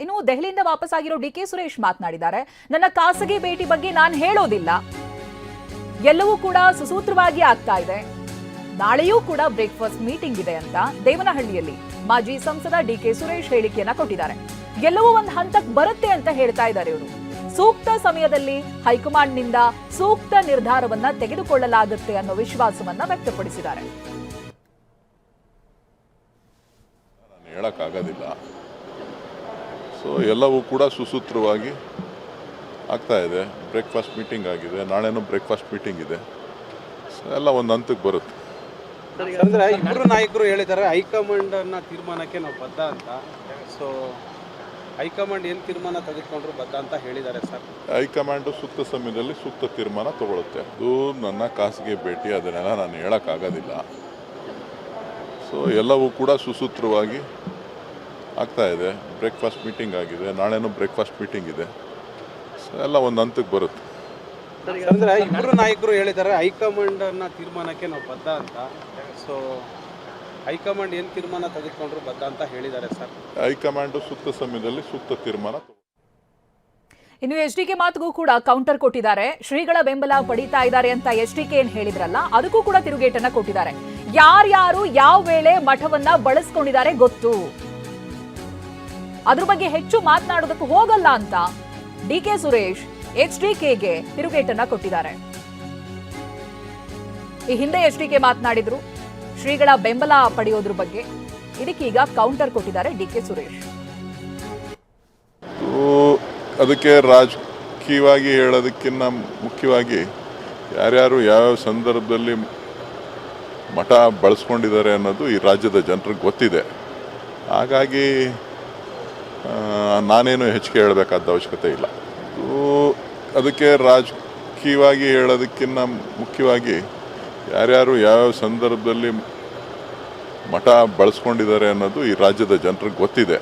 ಇನ್ನು ದೆಹಲಿಯಿಂದ ವಾಪಸ್ ಆಗಿರೋ ಡಿಕೆ ಸುರೇಶ್ ಮಾತನಾಡಿದ್ದಾರೆ. ನನ್ನ ಖಾಸಗಿ ಭೇಟಿ ಬಗ್ಗೆ ನಾನು ಹೇಳೋದಿಲ್ಲ, ಎಲ್ಲವೂ ಕೂಡ ಸುಸೂತ್ರವಾಗಿ ಆಗ್ತಾ ಇದೆ. ನಾಳೆಯೂ ಕೂಡ ಬ್ರೇಕ್ಫಾಸ್ಟ್ ಮೀಟಿಂಗ್ ಇದೆ ಅಂತ ದೇವನಹಳ್ಳಿಯಲ್ಲಿ ಮಾಜಿ ಸಂಸದ ಡಿಕೆ ಸುರೇಶ್ ಹೇಳಿಕೆಯನ್ನ ಕೊಟ್ಟಿದ್ದಾರೆ. ಎಲ್ಲವೂ ಒಂದು ಹಂತಕ್ಕೆ ಬರುತ್ತೆ ಅಂತ ಹೇಳ್ತಾ ಇದ್ದಾರೆ ಇವರು. ಸೂಕ್ತ ಸಮಯದಲ್ಲಿ ಹೈಕಮಾಂಡ್ ನಿಂದ ಸೂಕ್ತ ನಿರ್ಧಾರವನ್ನ ತೆಗೆದುಕೊಳ್ಳಲಾಗುತ್ತೆ ಅನ್ನೋ ವಿಶ್ವಾಸವನ್ನ ವ್ಯಕ್ತಪಡಿಸಿದ್ದಾರೆ. ಹೇಳಕ್ಕಾಗೋದಿಲ್ಲ. ಸೊ ಎಲ್ಲವೂ ಕೂಡ ಸುಸೂತ್ರವಾಗಿ ಆಗ್ತಾ ಇದೆ. ಬ್ರೇಕ್ಫಾಸ್ಟ್ ಮೀಟಿಂಗ್ ಆಗಿದೆ, ನಾಳೆನೂ ಬ್ರೇಕ್ಫಾಸ್ಟ್ ಮೀಟಿಂಗ್ ಇದೆ. ಸೊ ಎಲ್ಲ ಒಂದು ಹಂತಕ್ಕೆ ಬರುತ್ತೆ. ಅಂದರೆ ಇಬ್ಬರು ನಾಯಕರು ಹೇಳಿದ್ದಾರೆ ಹೈಕಮಾಂಡ್ ಅನ್ನ ತೀರ್ಮಾನಕ್ಕೆ ನಾವು ಬದ್ಧ ಅಂತ. ಸೊ ಹೈಕಮಾಂಡ್ ಏನು ತೀರ್ಮಾನ ತೆಗೆದುಕೊಂಡ್ರು ಬದ್ಧ ಅಂತ ಹೇಳಿದ್ದಾರೆ ಸರ್. ಹೈಕಮಾಂಡು ಸೂಕ್ತ ಸಮಯದಲ್ಲಿ ಸೂಕ್ತ ತೀರ್ಮಾನ ತಗೊಳುತ್ತೆ. ಅದು ನನ್ನ ಖಾಸಗಿ ಭೇಟಿ, ಅದನ್ನೆಲ್ಲ ನಾನು ಹೇಳೋಕ್ಕಾಗೋದಿಲ್ಲ. ಸೊ ಎಲ್ಲವೂ ಕೂಡ ಸುಸೂತ್ರವಾಗಿ ಆಗ್ತಾ ಇದೆ. ಬ್ರೇಕ್ಫಾಸ್ಟ್ ಮೀಟಿಂಗ್ ಆಗಿದೆ, ನಾಳೆನೂ ಬ್ರೇಕ್ಫಾಸ್ಟ್ ಮೀಟಿಂಗ್ ಇದೆ. ಸೊ ಎಲ್ಲ ಒಂದು ಹಂತಕ್ಕೆ ಬರುತ್ತೆ. ಅಂದರೆ ಇಬ್ಬರು ನಾಯಕರು ಹೇಳಿದ್ದಾರೆ ಹೈಕಮಾಂಡ್ ಅನ್ನ ತೀರ್ಮಾನಕ್ಕೆ ನಾವು ಬದ್ಧ ಅಂತ. ಸೊ ಹೈಕಮಾಂಡ್ ಏನು ತೀರ್ಮಾನ ತೆಗೆದುಕೊಂಡ್ರು ಬದ್ಧ ಅಂತ ಹೇಳಿದ್ದಾರೆ ಸರ್. ಹೈಕಮಾಂಡು ಸೂಕ್ತ ಸಮಯದಲ್ಲಿ ಸೂಕ್ತ ತೀರ್ಮಾನ. ಇನ್ನು ಎಚ್ಡಿಕೆ ಮಾತಿಗೂ ಕೂಡ ಕೌಂಟರ್ ಕೊಟ್ಟಿದ್ದಾರೆ. ಶ್ರೀಗಳ ಬೆಂಬಲ ಪಡಿತಾ ಇದ್ದಾರೆ ಅಂತ ಎಚ್ಡಿಕೆ ಏನ್ ಹೇಳಿದ್ರಲ್ಲ, ಅದಕ್ಕೂ ಕೂಡ ತಿರುಗೇಟನ್ನ ಕೊಟ್ಟಿದ್ದಾರೆ. ಯಾರ್ಯಾರು ಯಾವ ವೇಳೆ ಮಠವನ್ನ ಬಳಸ್ಕೊಂಡಿದ್ದಾರೆ ಗೊತ್ತು, ಅದ್ರ ಬಗ್ಗೆ ಹೆಚ್ಚು ಮಾತನಾಡೋದಕ್ಕೆ ಹೋಗಲ್ಲ ಅಂತ ಡಿಕೆ ಸುರೇಶ್ ಎಚ್ಡಿಕೆಗೆ ತಿರುಗೇಟನ್ನ ಕೊಟ್ಟಿದ್ದಾರೆ. ಈ ಹಿಂದೆ ಎಚ್ಡಿಕೆ ಮಾತನಾಡಿದ್ರು ಶ್ರೀಗಳ ಬೆಂಬಲ ಪಡೆಯೋದ್ರ ಬಗ್ಗೆ. ಇದಕ್ಕೀಗ ಕೌಂಟರ್ ಕೊಟ್ಟಿದ್ದಾರೆ ಡಿಕೆ ಸುರೇಶ್. ಅದಕ್ಕೆ ರಾಜಕೀಯವಾಗಿ ಹೇಳೋದಕ್ಕಿಂತ ಮುಖ್ಯವಾಗಿ ಯಾರ್ಯಾರು ಯಾವ್ಯಾವ ಸಂದರ್ಭದಲ್ಲಿ ಮಠ ಬಳಸ್ಕೊಂಡಿದ್ದಾರೆ ಅನ್ನೋದು ಈ ರಾಜ್ಯದ ಜನರಿಗೆ ಗೊತ್ತಿದೆ. ಹಾಗಾಗಿ ನಾನೇನು ಹೆಚ್ಚಿಗೆ ಹೇಳಬೇಕಾದ ಅವಶ್ಯಕತೆ ಇಲ್ಲ. ಅದಕ್ಕೆ ರಾಜಕೀಯವಾಗಿ ಹೇಳೋದಕ್ಕಿಂತ ಮುಖ್ಯವಾಗಿ ಯಾರ್ಯಾರು ಯಾವ್ಯಾವ ಸಂದರ್ಭದಲ್ಲಿ ಮಠ ಬಳಸ್ಕೊಂಡಿದ್ದಾರೆ ಅನ್ನೋದು ಈ ರಾಜ್ಯದ ಜನರಿಗೆ ಗೊತ್ತಿದೆ.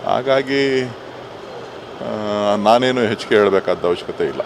ಹಾಗಾಗಿ ನಾನೇನು ಹೆಚ್ಚಿಗೆ ಹೇಳಬೇಕಾದ ಅವಶ್ಯಕತೆ ಇಲ್ಲ.